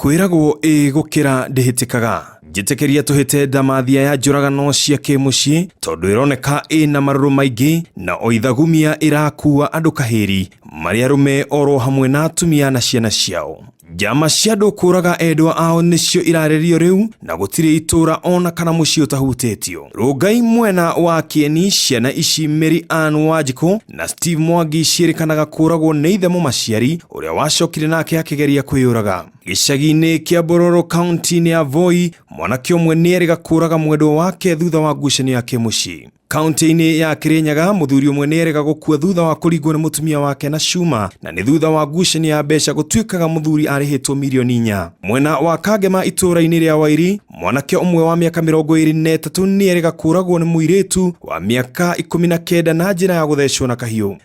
kwiragwo gukira ndihitikaga njitekeria tuhite ndamathia ya njuragano cia kimucii tondu ironeka ina maruru maingi na oithagumia irakua andu kahiri mari arume oro hamwe na atumia na ciana ciao. Njama cia andu kuraga endwa ao nicio irarerio riu na gutiri itura ona kana mucii utahutitio. Rungai mwena wa Kieni ciana ici Mary Ann Wanjiku na Steve Mwangi ciirikanaga kuragwo ni ithe mumaciari uria wacokire nake akigeria kwiyuraga. Gicagi-ini kia Bororo kaunti-ini ya Voi mwanake umwe nierega kuraga mwendwa wake thutha wa ngucanio ya kimucii. Kaunti-ini ya Kirinyaga muthuri umwe nierega gukua thutha wa kurigwo ni mutumia wake na cuma na ni thutha wa ngucanio ya mbeca gutuikaga muthuri arihitwo milioni 4. Mwena wa Kagema itura-ini ria Wairi mwanake umwe wa miaka 23 nierega kuragwo ni muiritu wa miaka 19 na njira ya guthecwo na kahiu.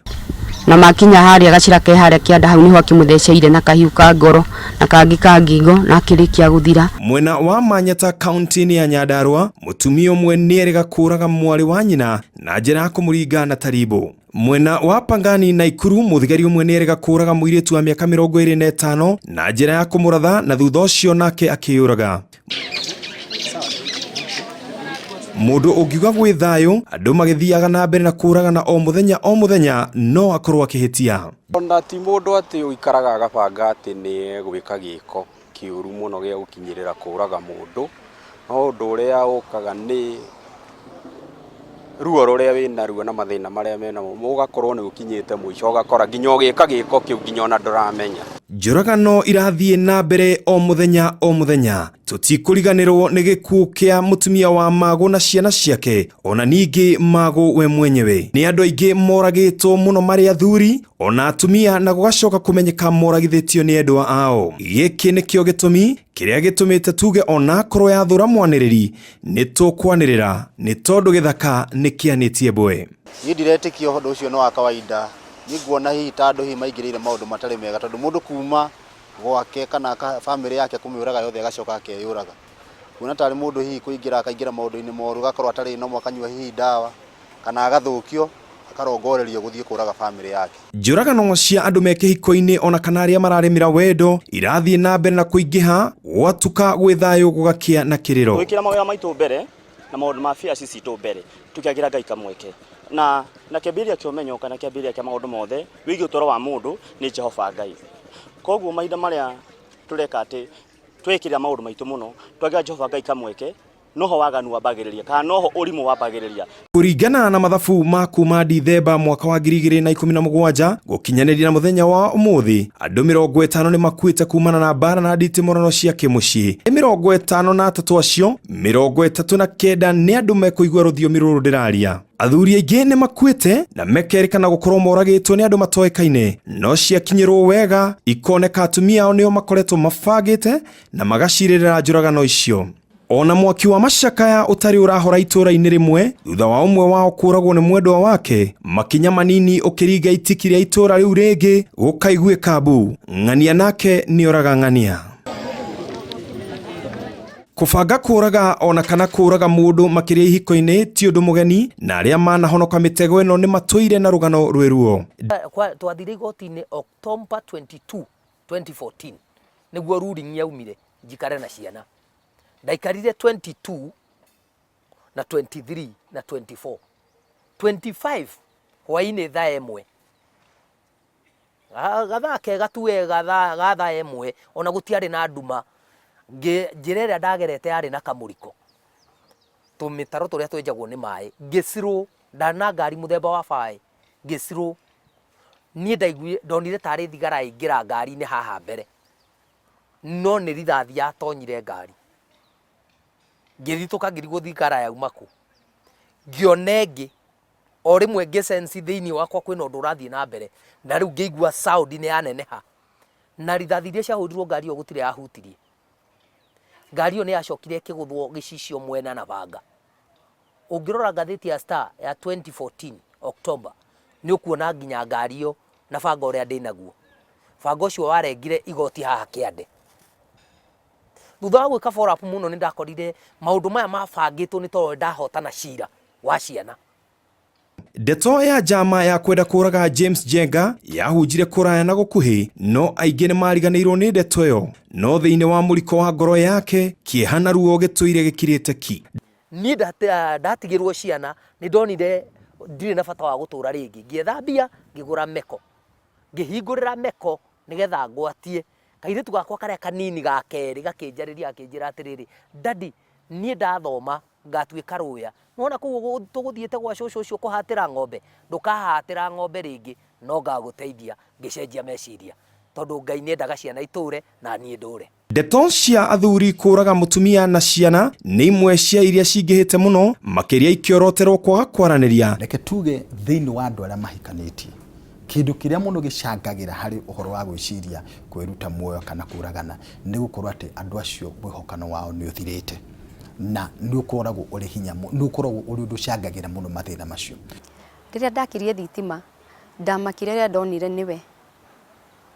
Na makinya haria gacira ke haria kianda hau niho akimutheceire na kahiu ka ngoro na kangi ka ngingo na akirikia guthira. Mwena wa Manyata kaunti-ini ya Nyandarua mutumia umwe nierega kuraga mwari wa nyina na njira ya kumuringa na taribo. Mwena wa Pangani Naikuru muthigari umwe nierega kuraga muiritu wa miaka 25 na njira ya kumuratha na thutha ucio nake akiyuraga. Mundu ungiuga gwi thayu andu magithiaga na mbere na kuraga na o muthenya no akorwo akihitia. Onda ti mundu ati uikaraga agabanga ati ni gwika giko kiuru muno gia gukinyirira kuraga mundu no undu uria ukaga ni ruo ruria wina ruo na mathina maria mena mugakorwo ni gukinyite mwico ugakora nginya ugika giko kiu nginya ona nduramenya. Njuragano irathie na mbere o muthenya tutikuriganirwo ni gikuo kia mutumia wa Mago na ciana ciake ona ningi Mago we mwenyewe. Ni andu aingi moragitwo muno mari athuri ona atumia na gugacoka kumenyeka moragithitio ni endwa ao. Giki nikio gitumi kiria gitumite tuge ona korwo ya thura mwaniriri ni tukwanirira ni tondu githaka ni kianitie bwe. Ni ndiretikio undu ucio no wa kawaida niguona hihi tandu hihi maigirire maundu matari mega tondu mundu kuma gwake kana family yake kumiuraga yothe agacoka akeyuraga. Kuna tari mundu hihi kuingira akaingira maundu-ini moru gakorwo atari no mwakanywa hihi dawa kana agathukio akarongorerio guthie kuraga family yake. Njuragano cia andu me kihiko-ini ona kana aria mararemira wendo irathie na mbere na kuingiha gwatuka gwi thayu gugakia na kiriro. Gwikira mawira maitu mbere na maundu ma fia citu mbere tukiagira Ngai kamweke na kiambiria kiomenyo kana kiambiria kia maundu mothe wigi utoro wa mundu ni Jehova Ngai. Koguo mahinda maria tureka ati twikira maundu maitu muno twagira Jehova Ngai kamweke noho waganu wambagiriria kana noho urimu wambagiriria. Kuringana na mathabu ma kuma Dithemba mwaka wa 2017 gukinyaniria na muthenya wa umuthi andu 50 ni makuite kumana na mbara na nditimorano cia kimucii. 53 acio 39 ni andu mekuigua ruthiomi ruru ndiraria. Athuri aingi ni makuite na mekerikana gukorwo moragitwo ni andu matoekaine no ciakinyirwo wega ikoneka atumia ao nio makoretwo mabangite na magacirira njuragano icio. Ona mwaki wa macakaya utari urahora itura-ini rimwe thutha wa umwe wao kuragwo ni mwendwa wake makinya manini ukiringa itikiria itura riu ringi gukaiguika mbu ng'ania nake ni oraga ng'ania. Kufanga kuraga ona kana kuraga mundu makiria ihiko-ini ti undu mugeni na aria manahonoka mitego ino ni matuire na rugano rweruo. Twathire igoti-ini October 22 2014 niguo ruling yaumire njikare na ciana. Ndaikarire 22 na 23 na 24 25 hwaini thaa emwe gathake gatue gathaa emwe ona gutiari na nduma njira iria ndagerete yari na kamuriko tumitaro turia twenjagwo ni mai ngicirwo ndana ngari muthemba wa bae ngicirwo nie ndaigwie ndonire tari thigara ingira ngari-ini haha mbere no ni rithathi ya tonyire ngari ngithituka ngirigwo thigara ya umaku ngionengi o rimwe ngesensi thiini wakwa kwina undu urathie na mbere na riu ngeigua sound ni yaneneha na rithathi iria ciahundirwo ngari yo gutire yahutirie ngari yo ni yacokire kiguthwo gicicio mwena na banga. Ungirora ngatheti ya Star ya 2014 October ni ukuona nginya ngari yo na banga uria ndinaguo banga ucio warengire igoti haha kiande. Thutha wa gwika follow up muno ni ndakorire maundu maya mabangitwo ni tondu ndahotana cira wa ciana. Ndeto ya njama ya kwenda kũraga James Njenga yahunjire kũraya na gũkuhĩ, no aingĩ nĩ mariganĩirwo nĩ ndeto ĩyo, no thĩinĩ wa mũriko wa ngoro yake kĩeha na ruo gĩtũire gĩkirĩte ki. Niĩ ndatigĩrwo ciana nĩ ndonire ndirĩ na bata wa gũtũra rĩngĩ, ngĩetha mbia ngĩgũra meko, ngĩhingũrĩra meko nĩgetha ngwatie kairĩtu gakwa karĩa kanini ga kerĩ gakĩnjarĩria akĩnjĩra atĩrĩrĩ, dadi niĩ ndathoma ngatuĩka rũya, nona kũu tũgũthiĩte gwa cũcũ ũcio kũhatĩra ng'ombe, ndũkahatĩra ng'ombe rĩngĩ, no ngagũteithia. Ngĩcenjia meciria tondũ Ngai nĩendaga ciana itũre na niĩ ndũre. Ndeto cia athuri kũraga mũtumia na ciana nĩ imwe cia iria cingĩhĩte mũno, makĩria ikĩoroterwo kwaga kwaranĩria. Reke tuge thĩinĩ wa andũ arĩa mahikanĩtie, kĩndũ kĩrĩa mũno gĩcangagĩra harĩ ũhoro wa gwĩciria kwĩruta muoyo kana kũragana nĩ gũkorwo atĩ andũ acio mwĩhokano wao nĩ ũthirĩte, na nĩ ũkoragwo ũrĩ hinya, nĩ ũkoragwo ũrĩ ũndũ ũcangagĩra mũno mathĩna macio. Rĩrĩa ndakirie thitima ndamakire rĩrĩa ndonire nĩwe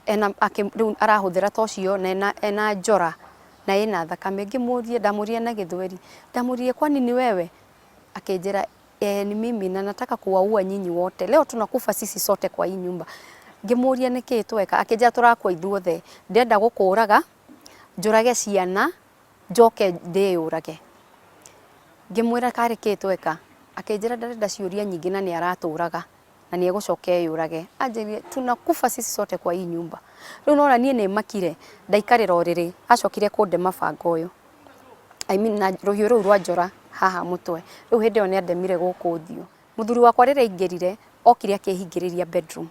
rĩu arahũthĩra tocio na ena njora na ena thakame, ngĩmũria, ndamũria na Gĩthweri, ndamũria kwani ni wewe? Akĩnjĩra ni mimi na nataka kuwaua nyinyi wote, leo tunakufa sisi sote kwa hii nyumba. Ngĩmũria nĩkĩ tweka? Akĩnjĩra tũrakua ithuothe, ndenda gũkũraga, njũrage ciana, njoke ndĩyũrage. Ngĩmwĩra karĩ kĩ tweka? Akĩnjĩra ndarenda ciũria nyingĩ na nĩ aratũraga na nĩ egũcoka eyũrage. Anjĩrire tunakufa sisi sote kwa hii nyumba. Rĩu nona niĩ nĩ makire, ndaikarĩra ũrĩrĩ, acokire kũnde mabanga ũyũ, I mean na rũhiũ rũu rwa njora haha mũtwe. Rĩu hĩndĩ ĩyo nĩ andemire gũkũ ũthiũ. Mũthuri wakwa rĩrĩa aingĩrire okire akĩhingĩrĩria bedroom,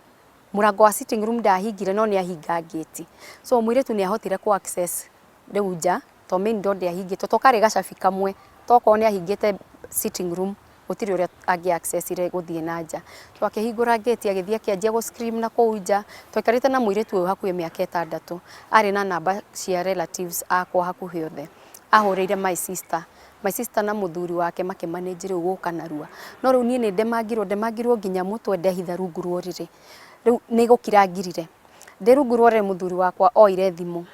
mũrango wa sitting room ndahingire no nĩ ahinga gate, so mũirĩtu nĩ ahotire ku access rĩu nja, to main door ndĩahingĩtwo, to karĩ gacabi kamwe, toko nĩ ahingĩte sitting room, gũtirĩ ũrĩa angĩ access ire gũthiĩ na nja. So akĩhingũra gate agĩthiĩ akĩanjia gũ scream na kũu nja. Twaikarĩte na mũirĩtu ũyũ hakuhĩ mĩaka 6, arĩ na namba cia relatives akwa hakuhĩ othe. Ahũrĩire my sister na mũthuri wake makĩmanage rĩu gũka narua. No rĩu niĩ nĩ ndemangirwo nginya mũtwe ndehitha rungu rwa ũrĩrĩ. Rĩu nĩ gũkira ngirire. Ndĩ rungu rwa ũrĩrĩ mũthuri wakwa oire thimũ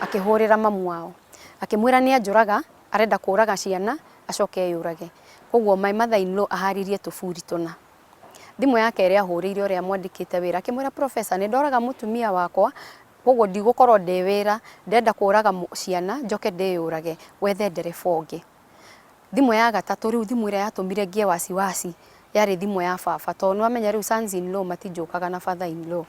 akĩhũrĩra mamu wao, akĩmwĩra nĩ anjũraga, arenda kũraga ciana acoke eyũrage. Koguo my mother-in-law aharirie tũburi tũna. Thimũ yake ĩrĩa ahũrĩire ũrĩa mwandĩkĩte wĩra, akĩmwĩra professor nĩ ndoraga mũtumia wakwa, koguo ndigũkorwo ndĩ wĩra, ndenda kũraga ciana njoke ndĩyũrage, wethe ndereba ũngĩ. Thimũ ya gatatũ, rĩu thimũ ĩrĩa yatũmire ngĩe wasiwasi yarĩ thimũ ya baba, tondũ nĩwamenya rĩu sons-in-law matinjũkaga na father-in-law.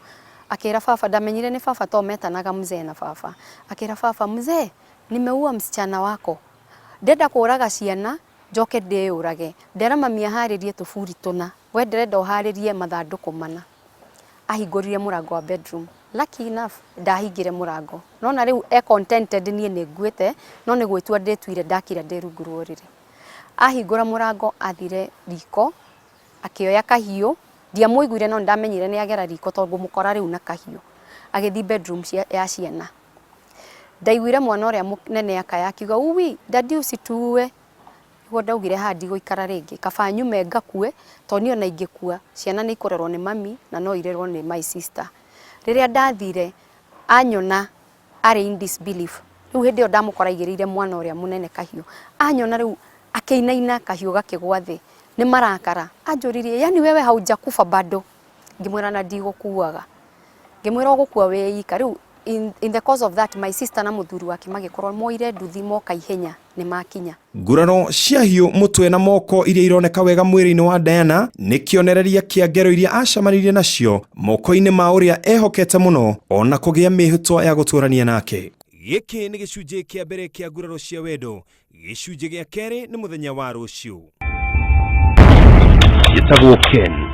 Akĩra baba, ndamenyire nĩ baba to metanaga mzee na baba. Akĩra baba, mzee nimeua msichana wako, ndenda kũraga ciana njoke ndĩyũrage, ndera mami aharĩrie tũburi tũna, we ndĩrenda ũharĩrie mathandũkũ mana. Ahingũrire mũrango wa bedroom. Lucky enough ndahingire mũrango, nona rĩu contented niĩ nĩ nguĩte, no nĩ gwĩtua ndĩtuire ndakira ndĩ rungu rwa ũrĩrĩ. Ahingũra mũrango athire riko, akĩoya kahiũ, ndiamũiguire no ndamenyire nĩ agera riko tondũ mũkora rĩu na kahiũ. Agĩthiĩ bedroom ya ciana. Ndaiguire mwana ũrĩa mũnene akaya akiuga, uwi dadi usituue. Nĩguo ndaugire haha ndigũikara rĩngĩ, kaba nyume ngakue, tondũ niĩ ona ingĩkua ciana nĩ ikũrerwo nĩ mami na no irerwo nĩ my sister. Rĩrĩa ndathire anyona arĩ in disbelief. Rĩu hĩndĩ ĩyo ndamũkora aigĩrĩire mwana ũrĩa mũnene kahiũ, anyona rĩu akĩinaina kahiũ gakĩgwa thĩ, nĩ marakara. Anjũririe, yani wewe haujakufa bado. Ngĩmwĩra na ndigũkuaga. Ngĩmwĩra ũgũkua we ika. Rĩu in the cause of that my sister na mũthuri wake magĩkorwo moire nduthi moka ihenya nĩ makinya. Nguraro cia hiũ mũtwe na moko iria ironeka wega mwĩrĩ-inĩ wa Diana nĩ kĩonereria kĩa ngero iria acemanirie nacio moko-inĩ ma ũrĩa ehokete mũno ona kũgĩa mĩhĩtwa ya gũtũrania nake. Gĩkĩ nĩ gĩcunjĩ kĩa mbere kĩa nguraro cia wendo. Gĩcunjĩ gĩa kerĩ nĩ mũthenya wa rũciũ. Gĩtagwo Ken.